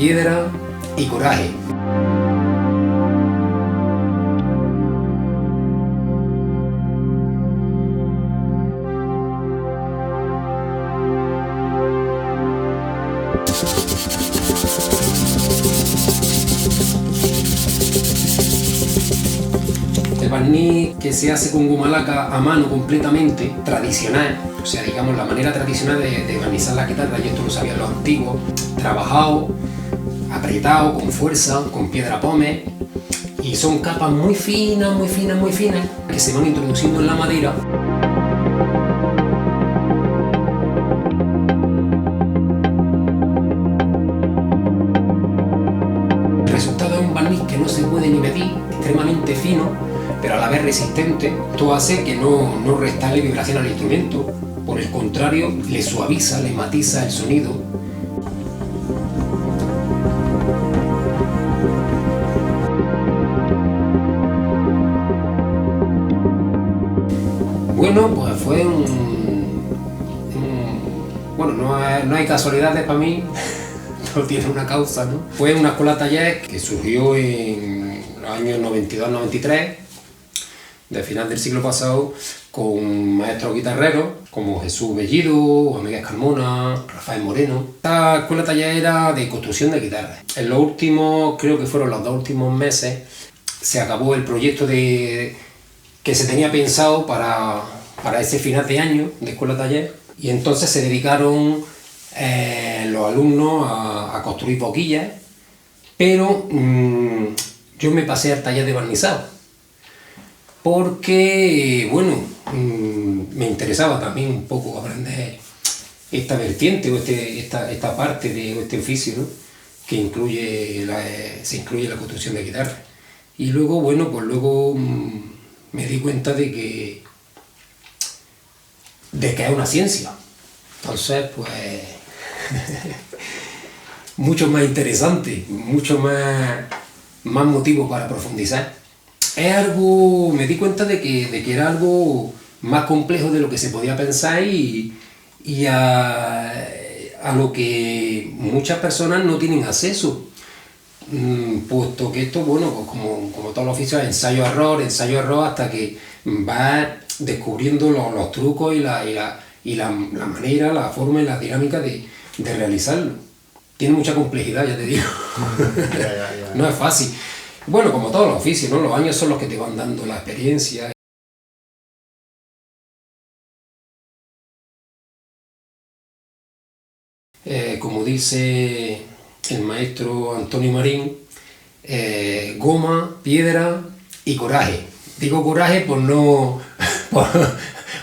piedra y coraje. El barniz que se hace con goma laca a mano completamente, tradicional, o sea, digamos la manera tradicional de barnizar la guitarra, y esto lo sabían los antiguos, trabajado, apretado, con fuerza, con piedra pómez, y son capas muy finas, muy finas, muy finas, que se van introduciendo en la madera. El resultado es un barniz que no se puede ni medir, extremadamente fino, pero a la vez resistente. Esto hace que no restarle vibración al instrumento, por el contrario, le suaviza, le matiza el sonido. Bueno, pues fue bueno, no hay casualidades para mí, todo tiene una causa, ¿no? Fue una escuela taller que surgió en los años 92-93, de final del siglo pasado, con maestros guitarreros como Jesús Bellido, Juan Miguel Carmona, Rafael Moreno. Esta escuela taller era de construcción de guitarras. En los últimos, creo que fueron los 2 últimos meses, se acabó el proyecto que se tenía pensado para ese final de año de escuela taller, y entonces se dedicaron los alumnos a construir boquillas, pero yo me pasé al taller de barnizado porque, bueno, me interesaba también un poco aprender esta vertiente o esta parte de este oficio, ¿no? Que se incluye la construcción de guitarras. Y luego, bueno, pues luego me di cuenta de que es una ciencia. Entonces, pues, mucho más interesante, mucho más motivo para profundizar. Me di cuenta de que era algo más complejo de lo que se podía pensar y a lo que muchas personas no tienen acceso. Puesto que esto, bueno, pues como todos los oficios, ensayo-error, hasta que vas descubriendo los trucos y la manera, la forma y la dinámica de realizarlo. Tiene mucha complejidad, ya te digo. Ya. No es fácil. Bueno, como todos los oficios, ¿no? Los años son los que te van dando la experiencia. Como dice el maestro Antonio Marín, goma, piedra y coraje. Digo coraje por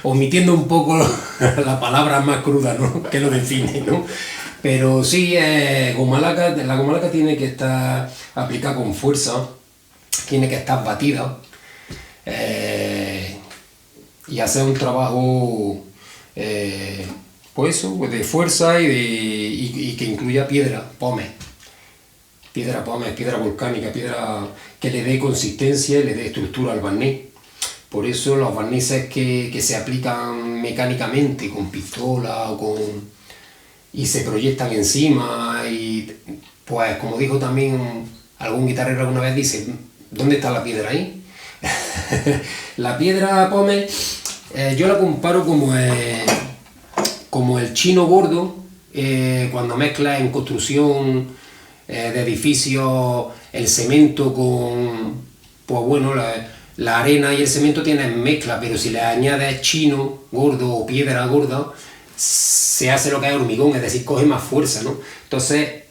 omitiendo un poco la palabra más cruda, ¿no? Que lo define, ¿no? Pero sí, la goma laca tiene que estar aplicada con fuerza, tiene que estar batida, y hacer un trabajo pues eso, pues de fuerza y que incluya piedra pómez, piedra volcánica, piedra que le dé consistencia y le dé estructura al barniz. Por eso los barnices que se aplican mecánicamente con pistola y se proyectan encima, y pues como dijo también algún guitarrero alguna vez, dice, ¿dónde está la piedra ahí? La piedra pómez yo la comparo como el chino gordo, cuando mezcla en construcción de edificios el cemento con, pues bueno, la arena y el cemento tienen mezcla, pero si le añades chino gordo o piedra gorda, se hace lo que es hormigón, es decir, coge más fuerza, ¿no? Entonces,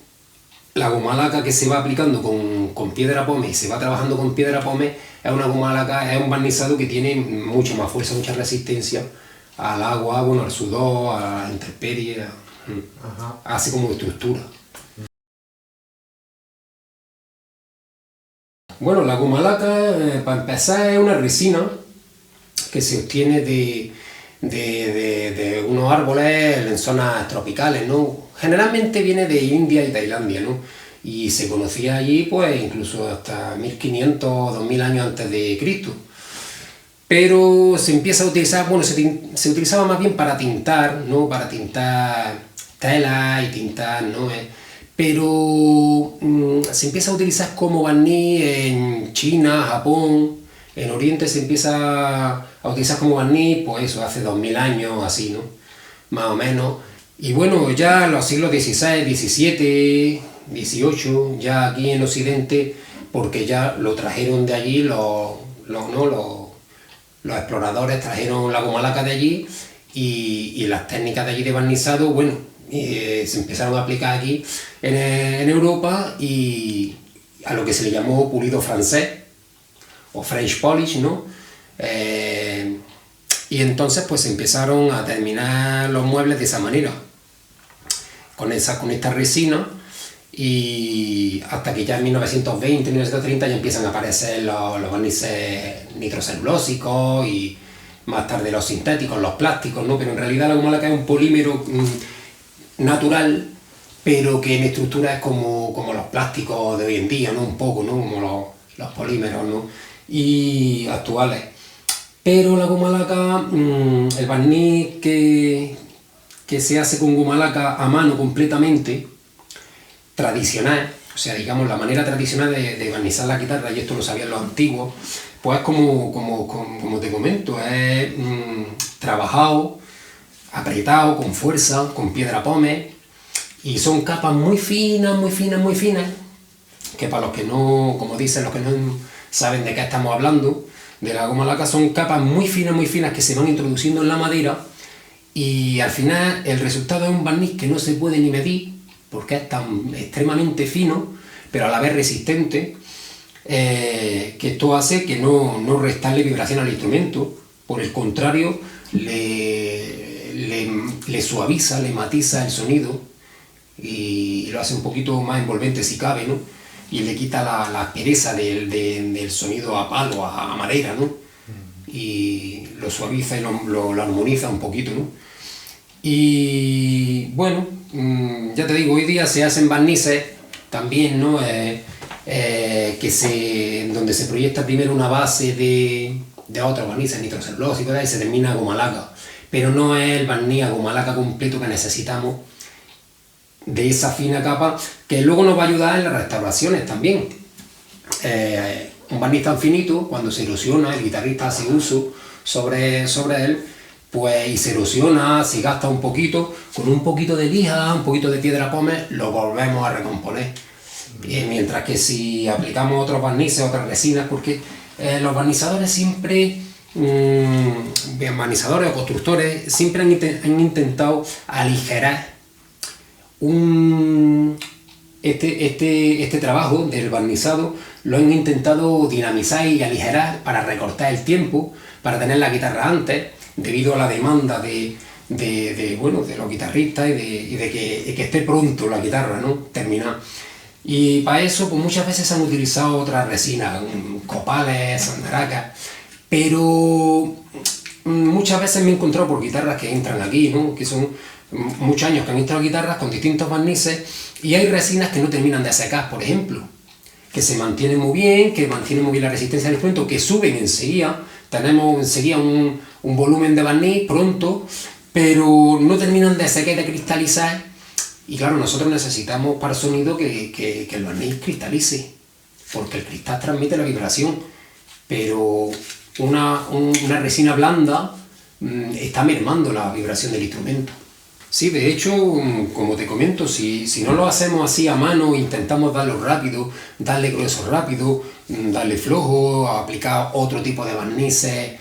la goma laca que se va aplicando con piedra pómez y se va trabajando con piedra pómez es una goma laca, es un barnizado que tiene mucho más fuerza, mucha resistencia al agua, bueno, al sudor, a la intemperie, así como estructura. Bueno, la goma laca, para empezar, es una resina que se obtiene de unos árboles en zonas tropicales, ¿no? Generalmente viene de India y Tailandia, ¿no? Y se conocía allí, pues, incluso hasta 1500 o 2000 años antes de Cristo. Pero se empieza a utilizar, bueno, se utilizaba más bien para tintar, ¿no? Para tintar telas y tintar, ¿no? pero se empieza a utilizar como barniz en China, Japón, en Oriente se empieza a utilizar como barniz, pues eso, hace 2000 años, así, ¿no? Más o menos. Y bueno, ya en los siglos XVI, XVII, XVIII, ya aquí en Occidente, porque ya lo trajeron de allí, los exploradores trajeron la goma laca de allí y las técnicas de allí de barnizado, bueno, se empezaron a aplicar aquí en Europa y a lo que se le llamó pulido francés o French polish, ¿no? Y entonces pues empezaron a terminar los muebles de esa manera, con esta resina, y hasta que ya en 1920, 1930 ya empiezan a aparecer los barnices nitrocelulósicos y más tarde los sintéticos, los plásticos, ¿no? Pero en realidad la goma laca es un polímero natural, pero que en estructura es como los plásticos de hoy en día, ¿no? Un poco, ¿no? Como los polímeros, ¿no? Y actuales. Pero la goma laca, el barniz que se hace con goma laca a mano completamente, tradicional, o sea, digamos, la manera tradicional de barnizar la guitarra, y esto lo sabían los antiguos, pues como te comento, es trabajado, apretado, con fuerza, con piedra pómez, y son capas muy finas, muy finas, muy finas, que para los que no, como dicen, los que no saben de qué estamos hablando, de la goma laca, son capas muy finas que se van introduciendo en la madera, y al final el resultado es un barniz que no se puede ni medir, porque es tan extremadamente fino, pero a la vez resistente, que esto hace que no restarle vibración al instrumento, por el contrario, le suaviza, le matiza el sonido y lo hace un poquito más envolvente si cabe, ¿no? Y le quita la aspereza del sonido a palo, a madera, ¿no? Y lo suaviza y lo armoniza un poquito, ¿no? Y bueno, ya te digo, hoy día se hacen barnices también, ¿no? Donde se proyecta primero una base de otros barnices nitrocelulósicos y se termina a goma laca, pero no es el barniz a goma laca completo que necesitamos, de esa fina capa, que luego nos va a ayudar en las restauraciones también. Un barniz tan finito, cuando se erosiona, el guitarrista hace uso sobre él, pues, y se erosiona, se gasta un poquito, con un poquito de lija, un poquito de piedra pómez, lo volvemos a recomponer. Mientras que si aplicamos otros barnices, otras resinas, porque los barnizadores siempre, barnizadores o constructores, siempre han intentado aligerar este trabajo del barnizado, lo han intentado dinamizar y aligerar para recortar el tiempo, para tener la guitarra antes, debido a la demanda de los guitarristas y de que esté pronto la guitarra, ¿no? Terminada. Y para eso pues muchas veces se han utilizado otras resinas, copales, sandaracas, pero muchas veces me he encontrado por guitarras que entran aquí, ¿no? Que son muchos años que han entrado guitarras con distintos barnices, y hay resinas que no terminan de secar, por ejemplo, que se mantienen muy bien, que mantienen muy bien la resistencia del instrumento, que suben enseguida, tenemos enseguida un volumen de barniz pronto, pero no terminan de secar y de cristalizar. Y claro, nosotros necesitamos para el sonido que el barniz cristalice, porque el cristal transmite la vibración, pero una resina blanda está mermando la vibración del instrumento. Sí, de hecho, como te comento, si no lo hacemos así a mano, intentamos darlo rápido, darle grueso rápido, darle flojo, aplicar otro tipo de barnices,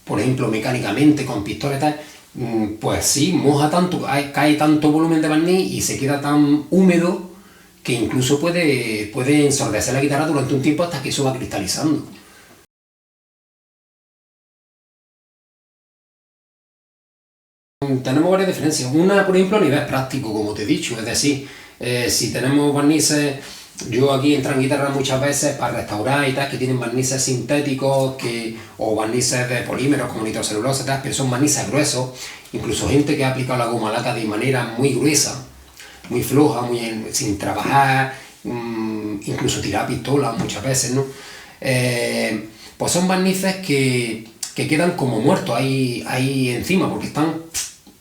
por ejemplo, mecánicamente, con pistolas y tal, pues sí, moja tanto, cae tanto volumen de barniz y se queda tan húmedo que incluso puede ensordecer la guitarra durante un tiempo hasta que eso va cristalizando. Tenemos varias diferencias. Una, por ejemplo, a nivel práctico, como te he dicho, es decir, si tenemos barnices, yo aquí entro en guitarras muchas veces para restaurar y tal, que tienen barnices sintéticos o barnices de polímeros como nitrocelulosa y tal, pero son barnices gruesos, incluso gente que ha aplicado la goma laca de manera muy gruesa, muy floja, sin trabajar, incluso tirar pistolas muchas veces, ¿no? Pues son barnices que quedan como muertos ahí encima, porque están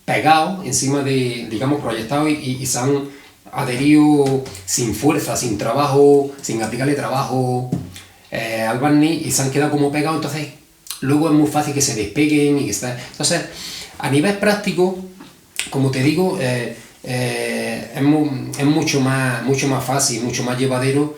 pegados encima digamos, proyectados y se han adherido sin fuerza, sin trabajo, sin aplicarle trabajo al barniz y se han quedado como pegados, entonces luego es muy fácil que se despeguen y que está. Entonces, a nivel práctico, como te digo, es mucho más fácil, mucho más llevadero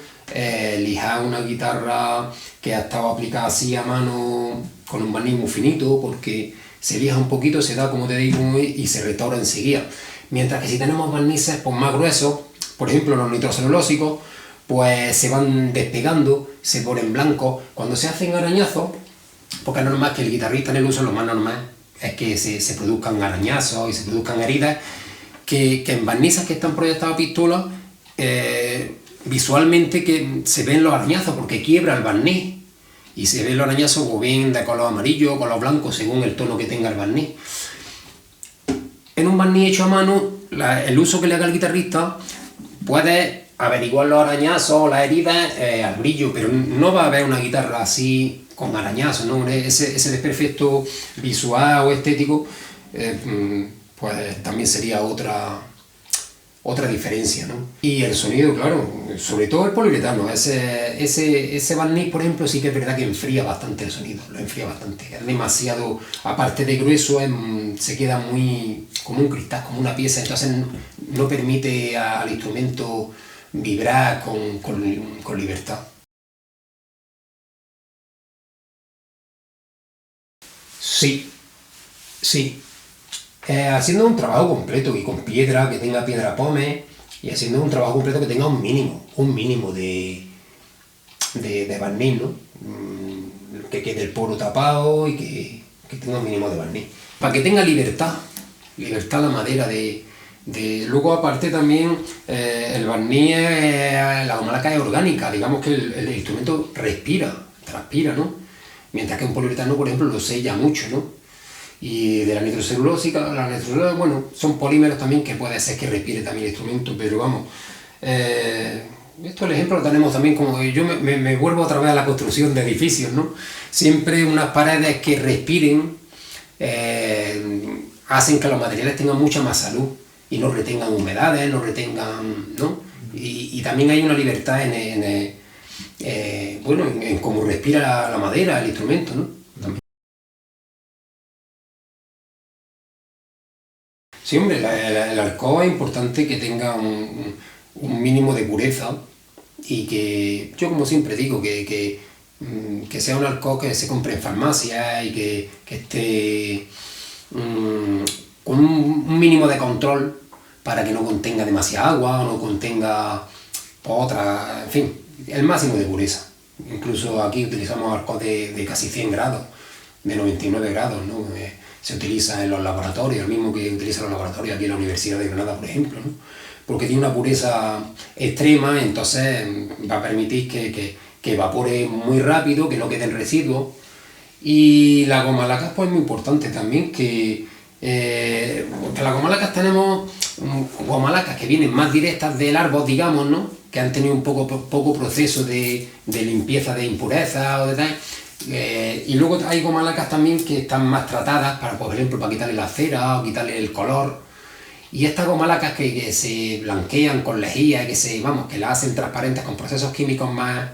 lijar una guitarra que ha estado aplicada así a mano con un barniz muy finito, porque se lija un poquito, se da, como te digo, y se restaura enseguida. Mientras que si tenemos barnices pues, más gruesos, por ejemplo los nitrocelulósicos, pues se van despegando, se ponen blancos. Cuando se hacen arañazos, porque es normal que el guitarrista en el uso, lo más normal es que se produzcan arañazos y se produzcan heridas, que en barnices que están proyectados a pistola, visualmente que se ven los arañazos porque quiebra el barniz y se ven los arañazos o bien de color amarillo o color blanco según el tono que tenga el barniz. En un barniz hecho a mano, el uso que le haga el guitarrista puede averiguar los arañazos o las heridas al brillo, pero no va a haber una guitarra así con arañazos, ¿no? Ese desperfecto visual o estético pues también sería otra diferencia, ¿no? Y el sonido, claro, sobre todo el poliuretano, ese barniz, por ejemplo, sí que es verdad que enfría bastante el sonido, lo enfría bastante, es demasiado, aparte de grueso, se queda muy como un cristal, como una pieza, entonces no permite al instrumento vibrar con libertad. Sí, sí. Haciendo un trabajo completo y con piedra, que tenga piedra pómez, y haciendo un trabajo completo que tenga un mínimo de barniz, ¿no? Que quede el poro tapado y que tenga un mínimo de barniz. Para que tenga libertad la madera luego aparte también el barniz, la goma laca es orgánica, digamos que el instrumento transpira, ¿no? Mientras que un poliuretano, por ejemplo, lo sella mucho, ¿no? Y de la nitrocelulósica, bueno, son polímeros también que puede ser que respire también el instrumento, pero vamos, esto el ejemplo lo tenemos también como yo me vuelvo otra vez a la construcción de edificios, ¿no? Siempre unas paredes que respiren hacen que los materiales tengan mucha más salud y no retengan humedades, no retengan, ¿no? Y también hay una libertad en cómo respira la madera, el instrumento, ¿no? También. Sí, hombre, el alcohol es importante que tenga un mínimo de pureza y que, yo como siempre digo, que sea un alcohol que se compre en farmacia y que esté con un mínimo de control para que no contenga demasiada agua o no contenga otra, en fin, el máximo de pureza. Incluso aquí utilizamos alcohol de casi 100 grados, de 99 grados, ¿no? Se utiliza en los laboratorios, el mismo que utiliza en los laboratorios aquí en la Universidad de Granada, por ejemplo, ¿no? Porque tiene una pureza extrema, entonces va a permitir que evapore muy rápido, que no queden residuos. Y la goma laca pues, es muy importante también, que las goma lacas tenemos goma lacas que vienen más directas del árbol, digamos, ¿no? Que han tenido un poco proceso de limpieza de impurezas o de tal. Y luego hay goma lacas también que están más tratadas, por ejemplo, para quitarle la cera o quitarle el color. Y estas goma lacas que se blanquean con lejía, que las hacen transparentes con procesos químicos más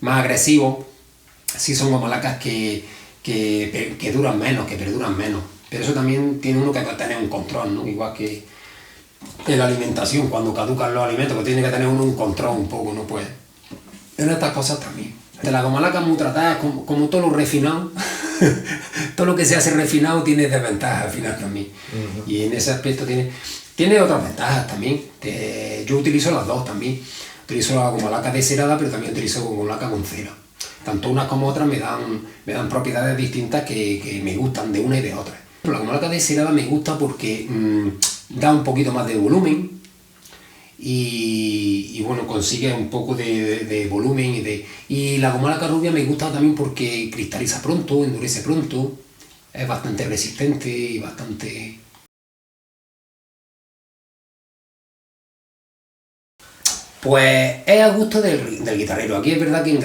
agresivos, sí son goma lacas que duran menos, que perduran menos. Pero eso también tiene uno que tener un control, ¿no? Igual que en la alimentación, cuando caducan los alimentos, que tiene que tener uno un control un poco, ¿no? Pues en estas cosas también. De la goma laca muy tratada, como todo lo refinado, todo lo que se hace refinado tiene desventajas al final también. Uh-huh. Y en ese aspecto tiene otras ventajas también. Yo utilizo las dos también. Utilizo la goma laca desherada, pero también utilizo goma laca con cera. Tanto unas como otras me dan propiedades distintas que me gustan de una y de otra. La goma laca desherada me gusta porque da un poquito más de volumen y bueno, consigue un poco de volumen y la goma laca rubia me gusta también porque cristaliza pronto, endurece pronto, es bastante resistente y bastante... Pues es a gusto del guitarrero. Aquí es verdad que en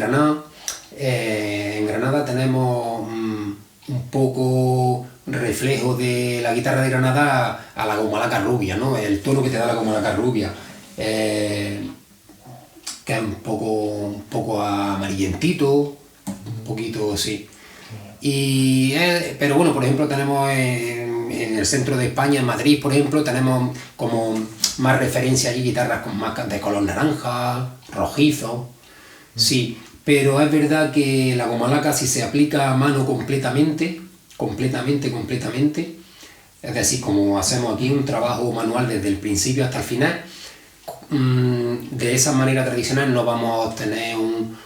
Granada tenemos un poco reflejo de la guitarra de Granada a la goma laca rubia, ¿no? El tono que te da la goma laca rubia. que es un poco amarillentito, un poquito así. Pero bueno, por ejemplo, tenemos en el centro de España, en Madrid, por ejemplo, tenemos como más referencia allí guitarras con más de color naranja, rojizo, sí, pero es verdad que la goma laca, si se aplica a mano completamente, es decir, como hacemos aquí un trabajo manual desde el principio hasta el final, de esa manera tradicional no vamos a obtener un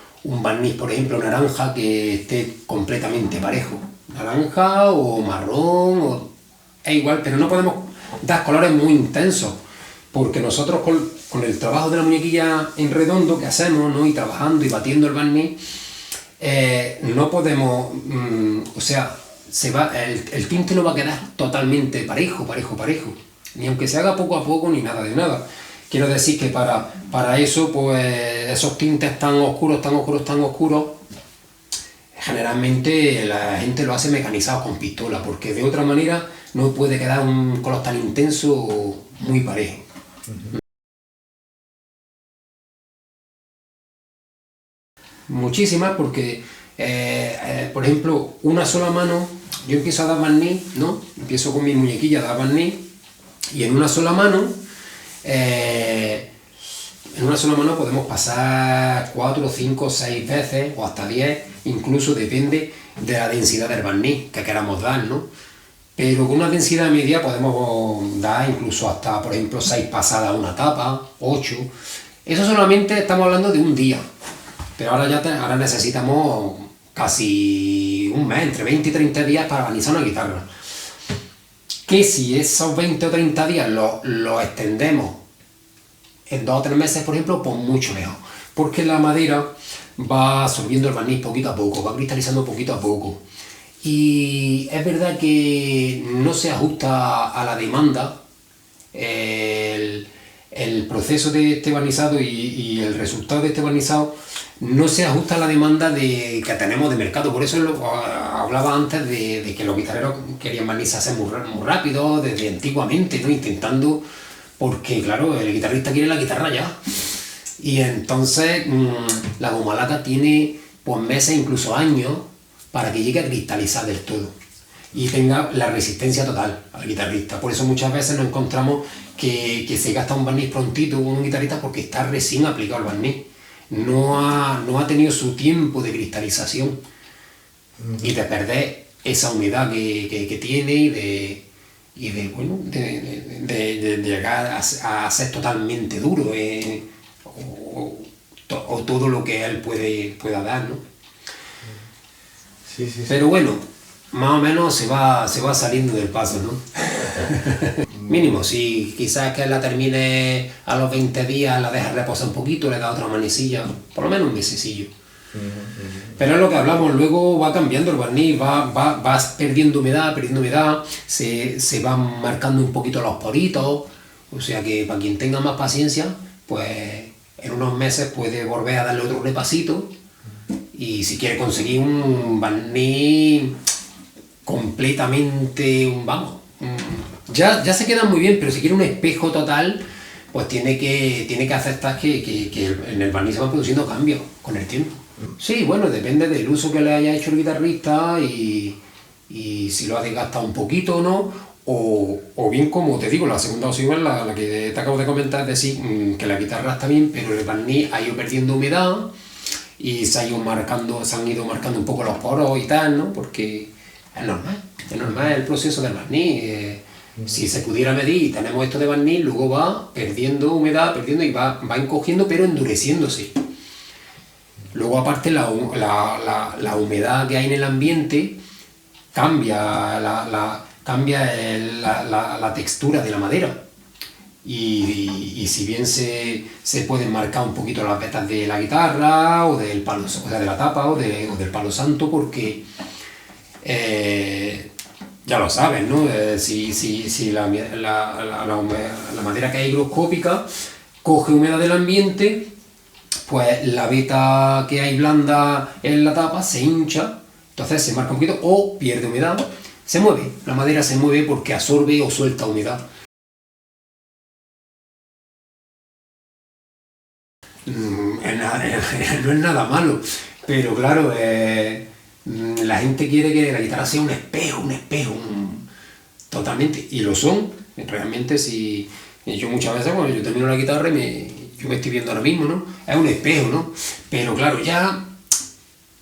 barniz, por ejemplo, naranja que esté completamente parejo. Naranja o marrón, es igual, pero no podemos dar colores muy intensos, porque nosotros con el trabajo de la muñequilla en redondo que hacemos, ¿no? Y trabajando y batiendo el barniz, no podemos, o sea, el tinte no va a quedar totalmente parejo, ni aunque se haga poco a poco ni nada de nada. Quiero decir que para eso, pues esos tintes tan oscuros, generalmente la gente lo hace mecanizado con pistola, porque de otra manera no puede quedar un color tan intenso muy parejo. Muchísimas, porque por ejemplo, una sola mano, yo empiezo a dar barniz, ¿no? Empiezo con mi muñequilla a dar barniz, y en una sola mano podemos pasar 4, 5, 6 veces o hasta 10, incluso depende de la densidad del barniz que queramos dar, ¿no? Pero con una densidad media podemos dar incluso hasta, por ejemplo, 6 pasadas a una tapa, 8. Eso solamente estamos hablando de un día, pero ahora necesitamos casi un mes, entre 20 y 30 días para barnizar una guitarra. Que si esos 20 o 30 días lo extendemos en 2 o 3 meses, por ejemplo, pues mucho mejor, porque la madera va absorbiendo el barniz poquito a poco, va cristalizando poquito a poco, y es verdad que no se ajusta a la demanda el proceso de este barnizado y el resultado de este barnizado no se ajusta a la demanda que tenemos de mercado. Por eso hablaba antes de que los guitarreros querían barnizarse muy rápido, desde antiguamente, ¿no? Intentando, porque claro, el guitarrista quiere la guitarra ya. Y entonces la goma laca tiene pues meses, incluso años, para que llegue a cristalizar del todo y tenga la resistencia total al guitarrista. Por eso muchas veces nos encontramos que se gasta un barniz prontito con un guitarrista porque está recién aplicado el barniz. No ha tenido su tiempo de cristalización y de perder esa humedad que tiene y de llegar a ser totalmente duro o todo lo que él pueda dar, ¿no? Sí. Pero bueno, más o menos se va saliendo del paso, ¿no? Mínimo, si quizás que la termine a los 20 días, la deja reposar un poquito, le da otra manecilla, por lo menos un mesecillo. Pero es lo que hablamos, luego va cambiando el barniz, va perdiendo humedad, se van marcando un poquito los poritos, o sea que para quien tenga más paciencia, pues en unos meses puede volver a darle otro repasito, y si quiere conseguir un barniz completamente, ya se queda muy bien, pero si quiere un espejo total, pues tiene que aceptar que en el barniz se van produciendo cambios con el tiempo. Sí, bueno, depende del uso que le haya hecho el guitarrista y si lo ha desgastado un poquito o no, o bien, como te digo, la segunda opción es la que te acabo de comentar, es decir, que la guitarra está bien, pero el barniz ha ido perdiendo humedad y se han ido marcando un poco los poros y tal, ¿no? Porque es normal el proceso del barniz. Si se pudiera medir y tenemos esto de barniz, luego va perdiendo humedad, y va encogiendo, pero endureciéndose. Luego, aparte, la humedad que hay en el ambiente cambia la textura de la madera. Y si bien se pueden marcar un poquito las vetas de la guitarra o del palo, o sea, de la tapa o del palo santo, porque ya lo saben, ¿no? Si la madera que es higroscópica coge humedad del ambiente, pues la veta que hay blanda en la tapa se hincha, entonces se marca un poquito o pierde humedad, se mueve, la madera se mueve porque absorbe o suelta humedad. no es nada malo. Pero claro, la gente quiere que la guitarra sea un espejo, totalmente. Y lo son, realmente. Si yo muchas veces, cuando yo termino la guitarra, yo me estoy viendo ahora mismo, ¿no? Es un espejo, ¿no? Pero claro, ya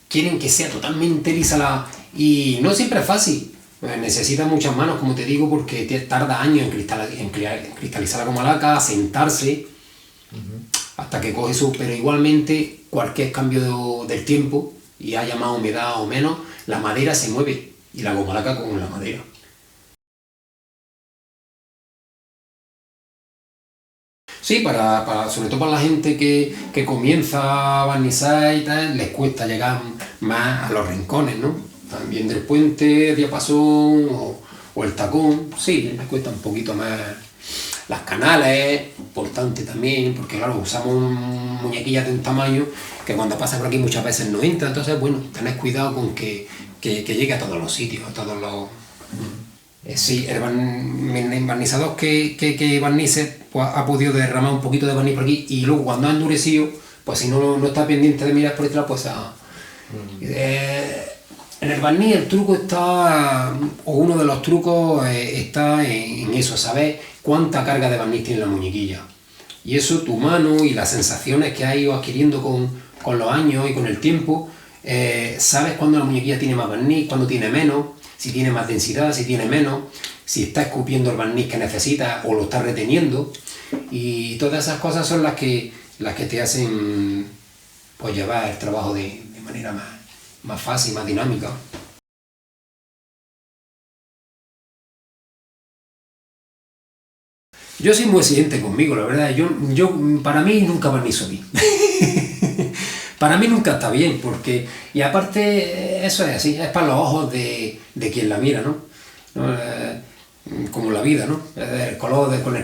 quieren que sea totalmente lisa y no siempre es fácil. Necesita muchas manos, como te digo, porque tarda años en cristalizar la goma laca, sentarse, hasta que coge su... Pero igualmente, cualquier cambio del tiempo, y haya más humedad o menos, la madera se mueve, y la goma laca con la madera. Sí, sobre todo para la gente que comienza a barnizar y tal, les cuesta llegar más a los rincones, ¿no? También del puente, diapasón o el tacón, sí, les cuesta un poquito más. Las canales, importante también, porque claro, usamos muñequillas de un tamaño que cuando pasa por aquí muchas veces no entra, entonces bueno, tened cuidado con que llegue a todos los sitios, a todos los... Sí, el barnizador que barnice pues, ha podido derramar un poquito de barniz por aquí y luego cuando ha endurecido, pues si no está pendiente de mirar por detrás, pues en el barniz el truco está, o uno de los trucos está en eso, saber cuánta carga de barniz tiene la muñequilla. Y eso tu mano y las sensaciones que has ido adquiriendo con los años y con el tiempo, sabes cuándo la muñequilla tiene más barniz, cuándo tiene menos, si tiene más densidad, si tiene menos, si está escupiendo el barniz que necesita o lo está reteniendo. Y todas esas cosas son las que te hacen pues, llevar el trabajo de manera más fácil, más dinámica. Yo soy muy exigente conmigo, la verdad. Yo para mí nunca barnizo bien. Para mí nunca está bien, porque... Y aparte, eso es así, es para los ojos de quien la mira, ¿no? Como la vida, ¿no? El color con el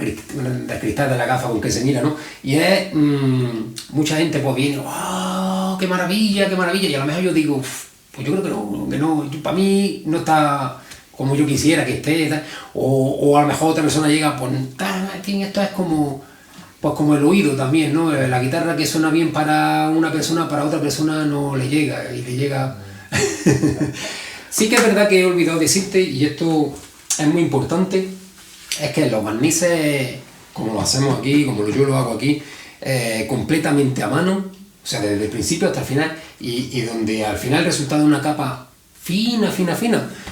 cristal de la gafa con que se mira, ¿no? Y es... mucha gente pues viene, ¡wow! ¡Qué maravilla, qué maravilla! Y a lo mejor yo digo, pues yo creo que no. Para mí no está como yo quisiera que esté, tal. O a lo mejor otra persona llega, pues, en fin, esto es como... Pues como el oído también, ¿no? La guitarra que suena bien para una persona, para otra persona no le llega, y le llega... Sí que es verdad que he olvidado decirte, y esto es muy importante, es que los barnices, como lo hacemos aquí, como yo lo hago aquí, completamente a mano, o sea, desde el principio hasta el final, y donde al final el resultado es una capa fina,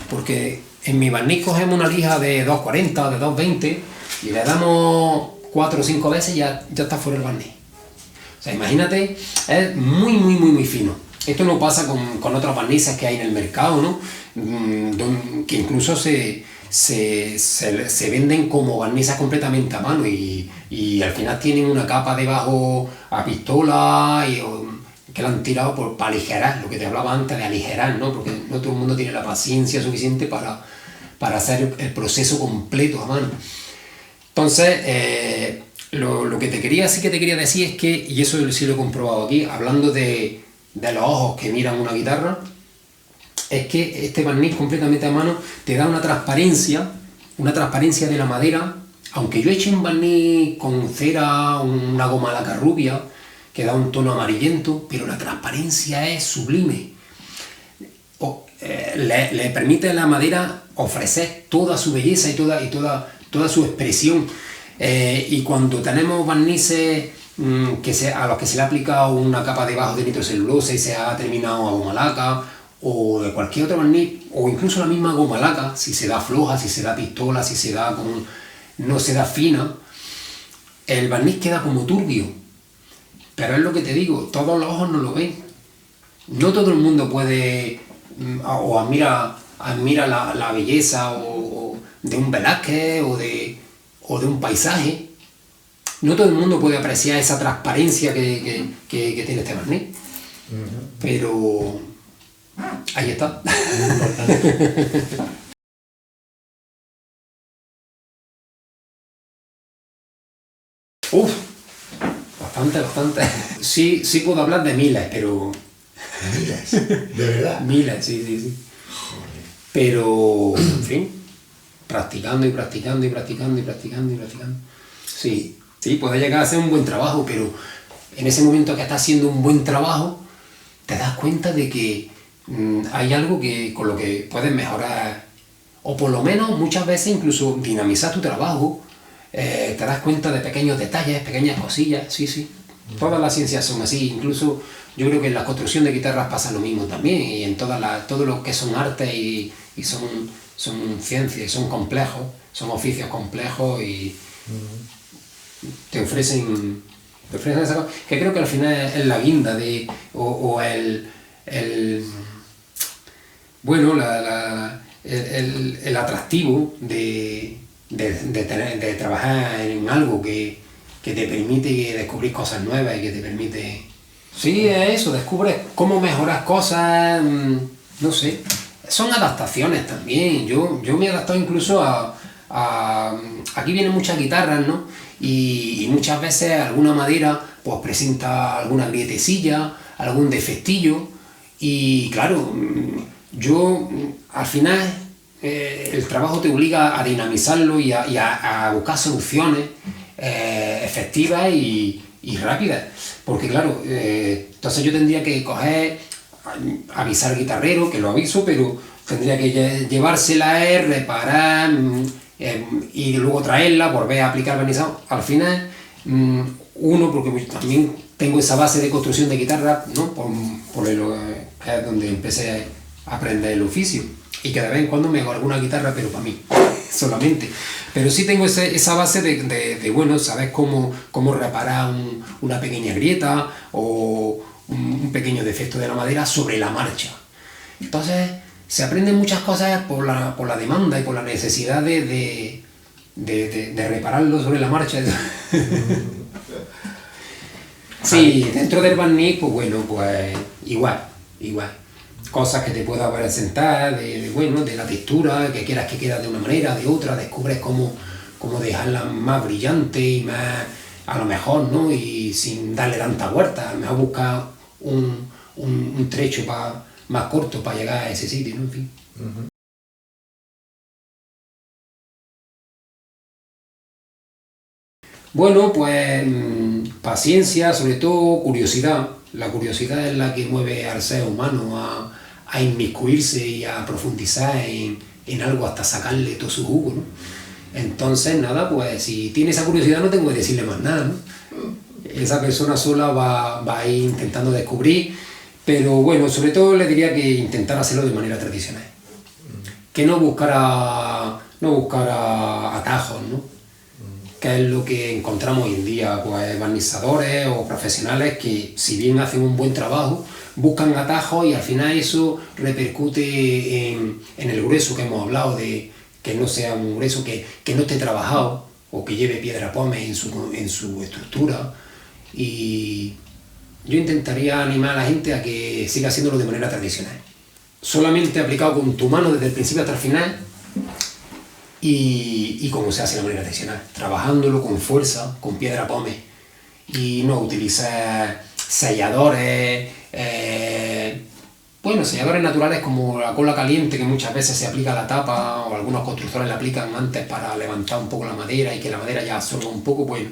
porque en mi barniz cogemos una lija de 240 o de 220 y le damos 4 o 5 veces y ya está fuera el barniz. O sea, imagínate, es muy fino. Esto no pasa con otros barnices que hay en el mercado, ¿no? Que incluso se venden como barnices completamente a mano y al final tienen una capa debajo a pistola que la han tirado para aligerar, lo que te hablaba antes de aligerar, ¿no? Porque no todo el mundo tiene la paciencia suficiente para hacer el proceso completo a mano. Entonces, lo que sí que te quería decir es que, y eso sí lo he comprobado aquí, hablando de los ojos que miran una guitarra, es que este barniz completamente a mano te da una transparencia de la madera, aunque yo eche un barniz con cera, una goma laca rubia, que da un tono amarillento, pero la transparencia es sublime. Le permite a la madera ofrecer toda su belleza y toda su expresión. Y cuando tenemos barnices a los que se le ha aplicado una capa debajo de nitrocelulosa y se ha terminado a goma laca, o de cualquier otro barniz, o incluso la misma goma laca, si se da floja, si se da pistola, si se da no se da fina, el barniz queda como turbio. Pero es lo que te digo, todos los ojos no lo ven. No todo el mundo puede o admira la belleza de un Velázquez o de un paisaje. No todo el mundo puede apreciar esa transparencia que tiene este barniz. Pero ahí está. Uf, bastante. Sí puedo hablar de miles, pero... ¿Miles? ¿De verdad? Miles, sí. Pero, en fin, practicando. Sí, puede llegar a hacer un buen trabajo, pero en ese momento que está haciendo un buen trabajo, te das cuenta de que hay algo con lo que puedes mejorar, o por lo menos muchas veces incluso dinamizar tu trabajo. Te das cuenta de pequeños detalles, pequeñas cosillas, sí. Todas las ciencias son así, incluso yo creo que en la construcción de guitarras pasa lo mismo también, y en todo lo que son artes y son ciencias, y son complejos, son oficios complejos y te ofrecen esa cosa, que creo que al final es la guinda o el atractivo de trabajar en algo que te permite descubrir cosas nuevas y que te permite... Sí, es eso, descubres cómo mejorar cosas, no sé. Son adaptaciones también. Yo me he adaptado incluso aquí vienen muchas guitarras, ¿no? Y muchas veces alguna madera pues presenta alguna grietecilla, algún defectillo. Y claro, yo al final el trabajo te obliga a dinamizarlo y a buscar soluciones efectivas y rápidas, porque claro, entonces yo tendría que avisar al guitarrero, que lo aviso, pero tendría que llevársela, reparar y luego traerla, volver a aplicar barnizado. Al final, porque también tengo esa base de construcción de guitarra, ¿no? Que es donde empecé a aprender el oficio, y que de vez en cuando me hago alguna guitarra, pero para mí solamente. Pero sí tengo esa base de saber cómo reparar una pequeña grieta o un pequeño defecto de la madera sobre la marcha. Entonces se aprenden muchas cosas por la demanda y por la necesidad de repararlo sobre la marcha. Sí, dentro del barniz, pues bueno, pues igual. Cosas que te pueda presentar, de la textura, que quieras que quede de una manera, de otra, descubres cómo dejarla más brillante y más, a lo mejor, ¿no? Y sin darle tanta vuelta, a lo mejor buscar un trecho más corto para llegar a ese sitio, ¿no? En fin. Bueno, pues paciencia, sobre todo curiosidad. La curiosidad es la que mueve al ser humano a inmiscuirse y a profundizar en algo hasta sacarle todo su jugo, ¿no? Entonces, nada, pues si tiene esa curiosidad no tengo que decirle más nada, ¿no? Esa persona sola va a ir intentando descubrir, pero bueno, sobre todo le diría que intentara hacerlo de manera tradicional. Que no buscara atajos, ¿no? Que es lo que encontramos hoy en día, pues barnizadores o profesionales que, si bien hacen un buen trabajo, buscan atajos y al final eso repercute en el grueso que hemos hablado, de que no sea un grueso que no esté trabajado o que lleve piedra pómez en su estructura. Y yo intentaría animar a la gente a que siga haciéndolo de manera tradicional, solamente aplicado con tu mano desde el principio hasta el final, y como se hace de manera tradicional, trabajándolo con fuerza, con piedra pómez, y no utilizar selladores, selladores naturales como la cola caliente, que muchas veces se aplica a la tapa, o algunos constructores la aplican antes para levantar un poco la madera y que la madera ya absorba un poco, bueno,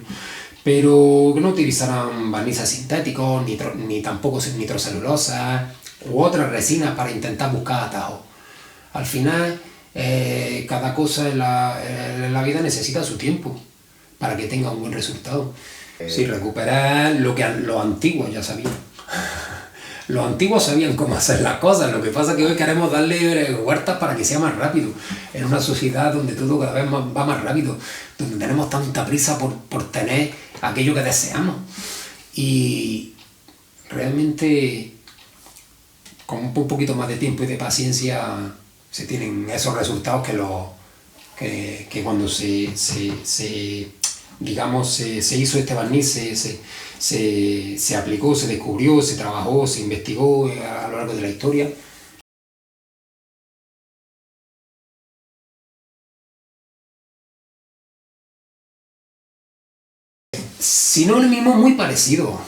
pero que no utilizaran barnices sintéticos, ni tampoco nitrocelulosa u otras resinas para intentar buscar atajos. Al final, cada cosa en la vida necesita su tiempo para que tenga un buen resultado. Si recuperar lo que los antiguos ya sabían. Los antiguos sabían cómo hacer las cosas, lo que pasa es que hoy queremos darle vueltas para que sea más rápido. En una sociedad donde todo cada vez va más rápido, donde tenemos tanta prisa por tener aquello que deseamos. Y realmente, con un poquito más de tiempo y de paciencia, se tienen esos resultados que cuando se hizo este barniz, se aplicó, se descubrió, se trabajó, se investigó a lo largo de la historia. Si no el mismo, muy parecido,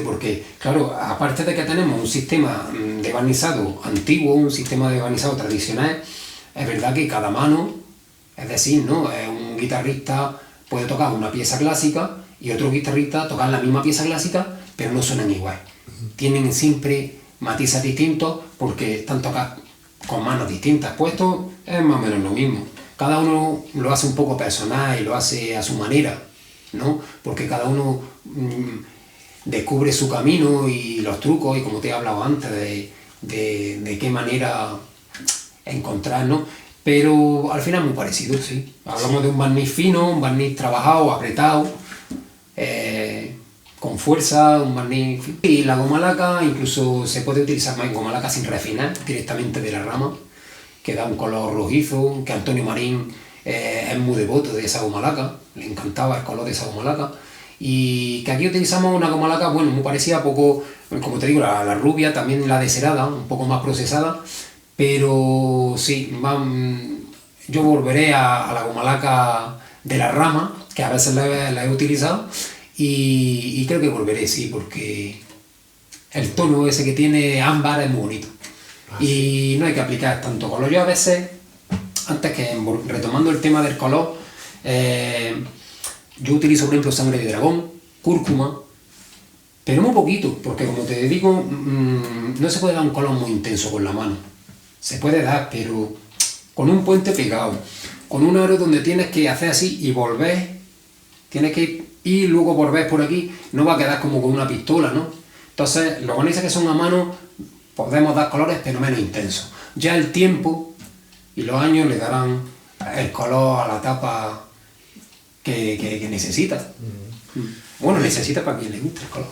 porque, claro, aparte de que tenemos un sistema de barnizado antiguo, un sistema de barnizado tradicional, es verdad que cada mano, es decir, ¿no? Un guitarrista puede tocar una pieza clásica y otro guitarrista tocar la misma pieza clásica, pero no suenan igual. Tienen siempre matices distintos porque están tocadas con manos distintas. Pues esto es más o menos lo mismo. Cada uno lo hace un poco personal y lo hace a su manera, ¿no? Porque cada uno descubre su camino y los trucos, y como te he hablado antes, de qué manera encontrar, ¿no? Pero al final es muy parecido, sí. Hablamos de un barniz fino, un barniz trabajado, apretado, con fuerza, un barniz... Y la goma laca incluso se puede utilizar más en goma laca sin refinar, directamente de la rama, que da un color rojizo, que Antonio Marín es muy devoto de esa goma laca, le encantaba el color de esa goma laca, y que aquí utilizamos una goma laca, bueno, muy parecida, poco, como te digo, la rubia, también la deserada, un poco más procesada, pero sí, yo volveré a la goma laca de la rama, que a veces la he utilizado, y creo que volveré, sí, porque el tono ese que tiene ámbar es muy bonito. Y no hay que aplicar tanto color. Yo a veces, antes que retomando el tema del color, yo utilizo por ejemplo sangre de dragón, cúrcuma, pero muy poquito, porque como te digo, no se puede dar un color muy intenso con la mano. Se puede dar, pero con un puente pegado, con un aro donde tienes que hacer así y volver, tienes que ir y luego volver por aquí, no va a quedar como con una pistola, ¿no? Entonces, los barnices que son a mano, podemos dar colores pero menos intensos. Ya el tiempo y los años le darán el color a la tapa que necesita. Bueno, necesita para quien le guste el color.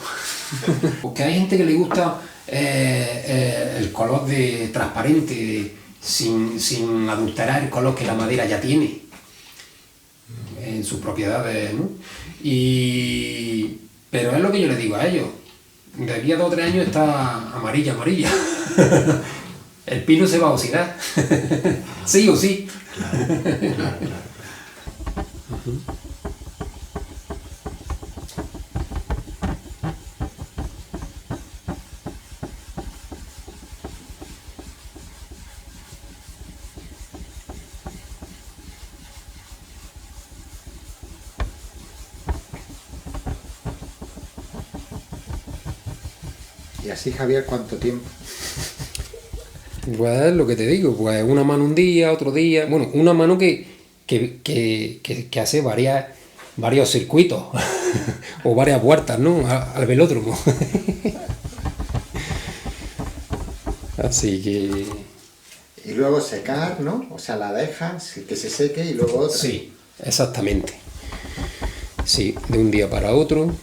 Porque hay gente que le gusta el color de transparente, sin adulterar el color que la madera ya tiene en sus propiedades, ¿no? Pero es lo que yo le digo a ellos. De aquí a 2 o 3 años está amarilla. El pino se va a oxidar. Sí o sí. Claro. Y así, Javier, ¿cuánto tiempo? Pues lo que te digo, pues una mano un día, otro día. Bueno, una mano que hace varios circuitos o varias vueltas, ¿no? Al velódromo. Así que... Y luego secar, ¿no? O sea, la dejas, que se seque y luego otra. Sí, exactamente. Sí, de un día para otro.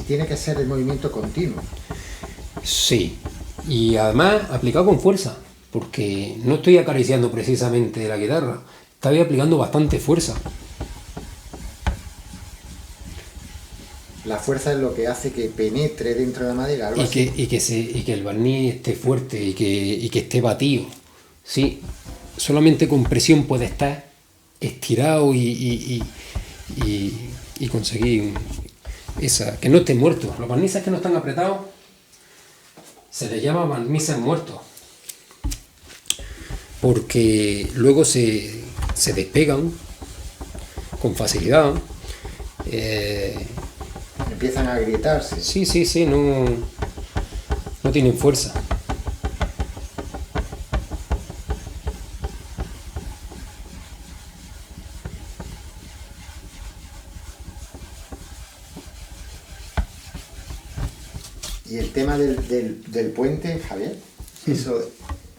Tiene que ser el movimiento continuo. Sí, y además aplicado con fuerza, porque no estoy acariciando precisamente la guitarra, estoy aplicando bastante fuerza. La fuerza es lo que hace que penetre dentro de la madera, algo así. Y que el barniz esté fuerte y que esté batido. Sí, solamente con presión puede estar estirado y conseguir que no esté muerto. Los barnices que no están apretados se les llama barnices muertos, porque luego se despegan con facilidad. Empiezan a agrietarse. Sí, no tienen fuerza. Y el tema del puente, Javier, eso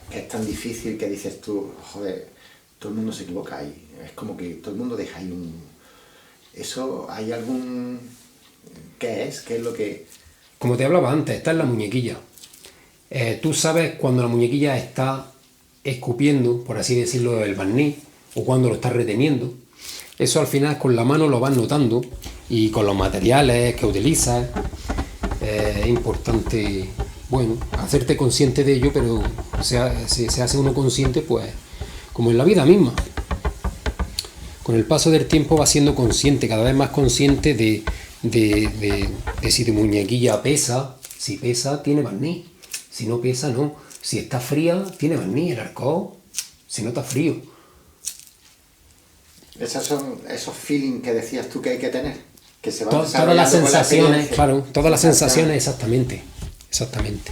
que es tan difícil que dices tú, joder, todo el mundo se equivoca ahí. Es como que todo el mundo deja ahí un... ¿Eso hay algún...? ¿Qué es? ¿Qué es lo que...? Como te hablaba antes, está en la muñequilla. Tú sabes cuando la muñequilla está escupiendo, por así decirlo, el barniz, o cuando lo está reteniendo. Eso al final con la mano lo vas notando, y con los materiales que utilizas. Es importante, bueno, hacerte consciente de ello, pero se hace uno consciente, pues, como en la vida misma. Con el paso del tiempo vas siendo consciente, cada vez más consciente de si tu muñequilla pesa. Si pesa, tiene barniz. Si no pesa, no. Si está fría, tiene barniz. El arco, si no está frío. Esos son esos feelings que decías tú que hay que tener. que se van todas las desarrollando con la sensaciones, experiencia. claro, todas las sensaciones, exactamente, exactamente.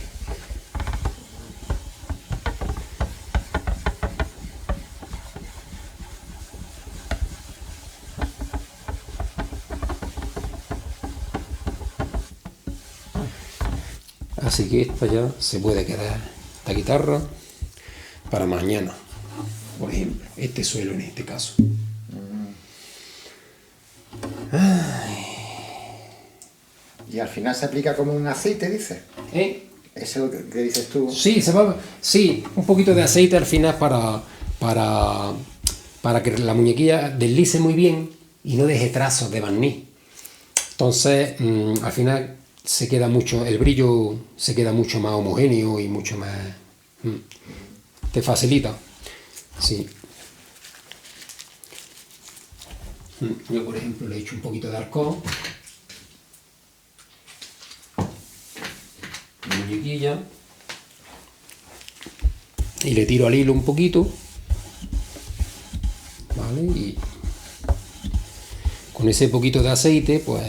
Así que esta ya se puede quedar, esta guitarra, para mañana, por ejemplo, este suelo en este caso. Y al final se aplica como un aceite, dices. ¿Eh? Eso es lo que dices tú. Sí, sí, un poquito de aceite al final para que la muñequilla deslice muy bien y no deje trazos de barniz. Entonces, al final se queda mucho, el brillo se queda mucho más homogéneo y mucho más... te facilita. Sí. Yo, por ejemplo, le he hecho un poquito de alcohol. Muñequilla. Y le tiro al hilo un poquito. ¿Vale? Y con ese poquito de aceite, pues...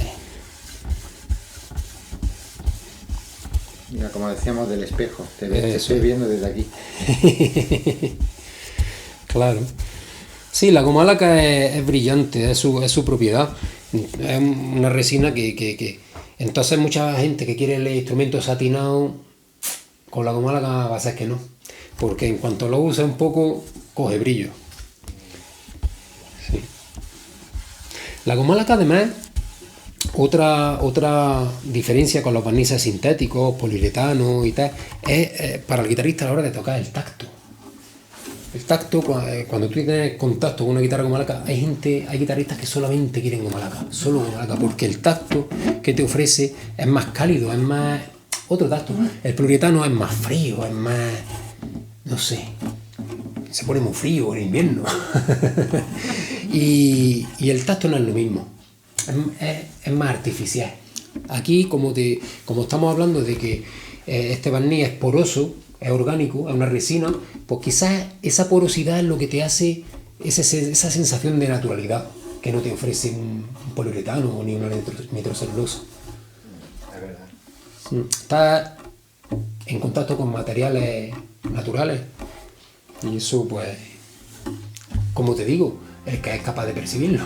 Mira, como decíamos del espejo, te estoy viendo desde aquí. Claro. Sí, la goma laca es brillante, es su propiedad. Es una resina que... Entonces mucha gente que quiere el instrumento satinado, con la goma laca va a ser que no. Porque en cuanto lo usa un poco, coge brillo. Sí. La goma laca además... Otra diferencia con los barnices sintéticos, poliuretano y tal, es para el guitarrista a la hora de tocar el tacto. El tacto, cuando tú tienes contacto con una guitarra goma laca, hay guitarristas que solamente quieren goma laca, solo goma laca, porque el tacto que te ofrece es más cálido, es más... otro tacto. El poliuretano es más frío, es más... no sé, se pone muy frío en invierno. y el tacto no es lo mismo. Es más artificial. Aquí, como estamos hablando de que este barniz es poroso, es orgánico, es una resina, pues quizás esa porosidad es lo que te hace esa sensación de naturalidad que no te ofrece un poliuretano ni una nitrocelulosa. Es verdad. Está en contacto con materiales naturales y eso, pues, como te digo, el que es capaz de percibirlo.